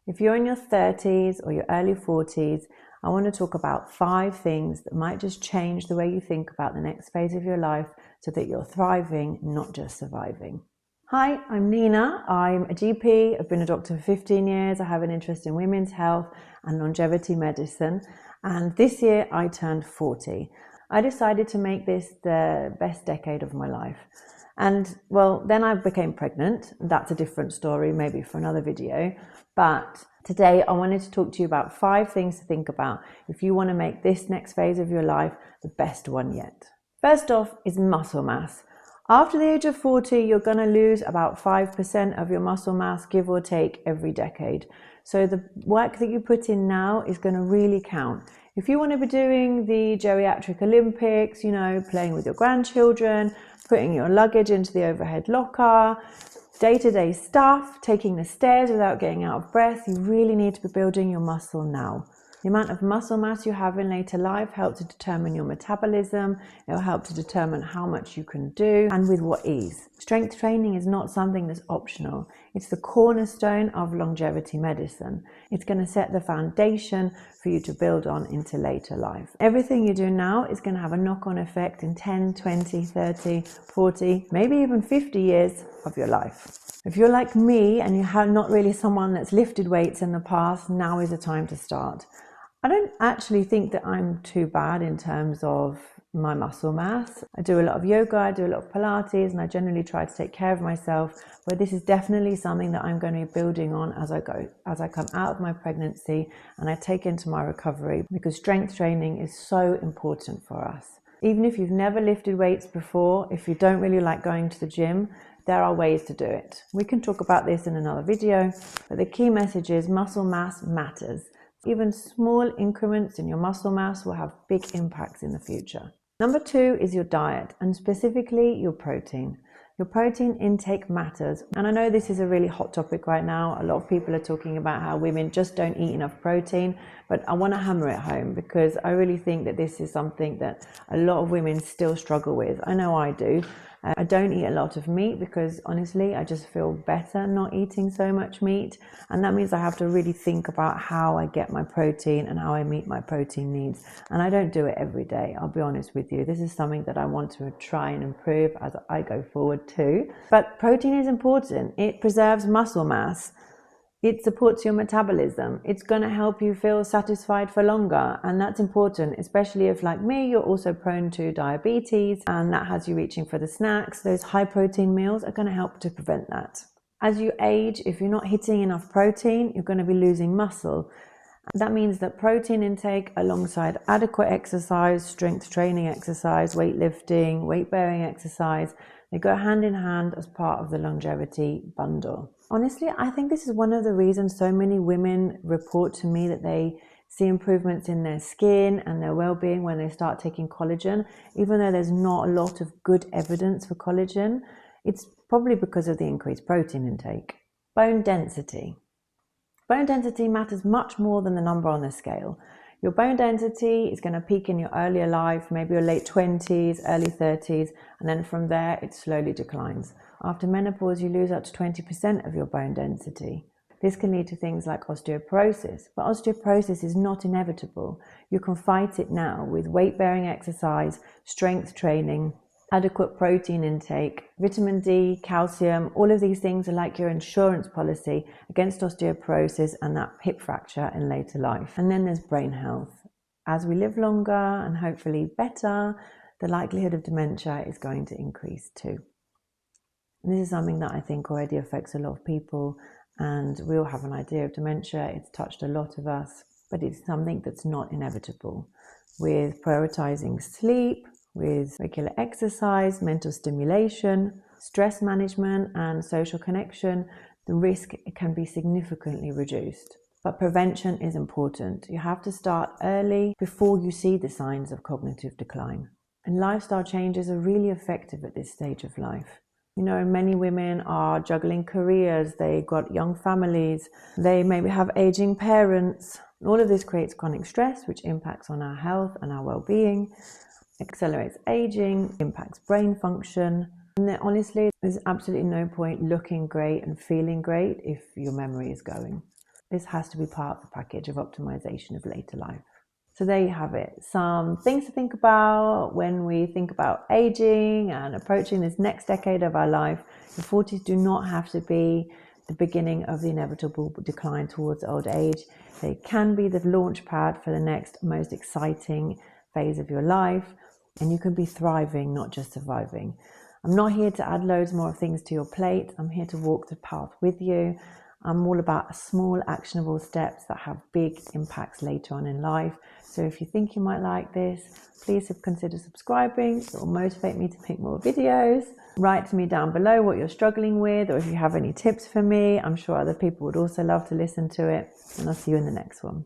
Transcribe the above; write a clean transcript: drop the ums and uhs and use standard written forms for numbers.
If you're in your 30s or your early 40s, I want to talk about 5 things that might just change the way you think about the next phase of your life so that you're thriving, not just surviving. Hi, I'm Nina. I'm a GP. I've been a doctor for 15 years. I have an interest in women's health and longevity medicine. And this year I turned 40. I decided to make this the best decade of my life. And well, then I became pregnant. That's a different story, maybe for another video. But today I wanted to talk to you about 5 things to think about if you want to make this next phase of your life the best one yet. First off is muscle mass. After the age of 40, you're going to lose about 5% of your muscle mass, give or take, every decade. So the work that you put in now is going to really count. If you want to be doing the geriatric Olympics, playing with your grandchildren, putting your luggage into the overhead locker, day-to-day stuff, taking the stairs without getting out of breath, you really need to be building your muscle now. The amount of muscle mass you have in later life helps to determine your metabolism. It will help to determine how much you can do and with what ease. Strength training is not something that's optional. It's the cornerstone of longevity medicine. It's going to set the foundation for you to build on into later life. Everything you do now is going to have a knock-on effect in 10, 20, 30, 40, maybe even 50 years of your life. If you're like me and you're not really someone that's lifted weights in the past, now is the time to start. I don't actually think that I'm too bad in terms of my muscle mass. I do a lot of yoga, I do a lot of Pilates, and I generally try to take care of myself, but this is definitely something that I'm going to be building on as I come out of my pregnancy and I take into my recovery, because strength training is so important for us. Even if you've never lifted weights before, if you don't really like going to the gym, there are ways to do it. We can talk about this in another video, but the key message is muscle mass matters. Even small increments in your muscle mass will have big impacts in the future. Number 2 is your diet, and specifically your protein. Your protein intake matters. And I know this is a really hot topic right now. A lot of people are talking about how women just don't eat enough protein, but I want to hammer it home because I really think that this is something that a lot of women still struggle with. I know I do. I don't eat a lot of meat because honestly, I just feel better not eating so much meat. And that means I have to really think about how I get my protein and how I meet my protein needs. And I don't do it every day, I'll be honest with you. This is something that I want to try and improve as I go forward too. But protein is important. It preserves muscle mass. It supports your metabolism. It's going to help you feel satisfied for longer. And that's important, especially if, like me, you're also prone to diabetes and that has you reaching for the snacks. Those high protein meals are going to help to prevent that. As you age, if you're not hitting enough protein, you're going to be losing muscle. That means that protein intake alongside adequate exercise, strength training exercise, weightlifting, weight-bearing exercise, they go hand in hand as part of the longevity bundle. Honestly, I think this is one of the reasons so many women report to me that they see improvements in their skin and their well-being when they start taking collagen, even though there's not a lot of good evidence for collagen. It's probably because of the increased protein intake. Bone density. Bone density matters much more than the number on the scale. Your bone density is going to peak in your earlier life, maybe your late 20s, early 30s, and then from there it slowly declines. After menopause, you lose up to 20% of your bone density. This can lead to things like osteoporosis, but osteoporosis is not inevitable. You can fight it now with weight-bearing exercise, strength training, adequate protein intake, vitamin D, calcium. All of these things are like your insurance policy against osteoporosis and that hip fracture in later life. And then there's brain health. As we live longer and hopefully better, the likelihood of dementia is going to increase too. And this is something that I think already affects a lot of people, and we all have an idea of dementia. It's touched a lot of us, but it's something that's not inevitable. With prioritizing sleep, with regular exercise, mental stimulation, stress management, and social connection, the risk can be significantly reduced. But prevention is important. You have to start early before you see the signs of cognitive decline. And lifestyle changes are really effective at this stage of life. Many women are juggling careers, they've got young families, they maybe have aging parents. All of this creates chronic stress, which impacts on our health and our well-being, accelerates aging, impacts brain function. And then honestly, there's absolutely no point looking great and feeling great if your memory is going. this has to be part of the package of optimization of later life. So there you have it. Some things to think about when we think about aging and approaching this next decade of our life. The 40s do not have to be the beginning of the inevitable decline towards old age. They can be the launch pad for the next most exciting phase of your life, and you can be thriving, not just surviving. I'm not here to add loads more things to your plate. I'm here to walk the path with you. I'm all about small actionable steps that have big impacts later on in life. So if you think you might like this, please consider subscribing. It will motivate me to make more videos. Write to me down below what you're struggling with, or if you have any tips for me. I'm sure other people would also love to listen to it. And I'll see you in the next one.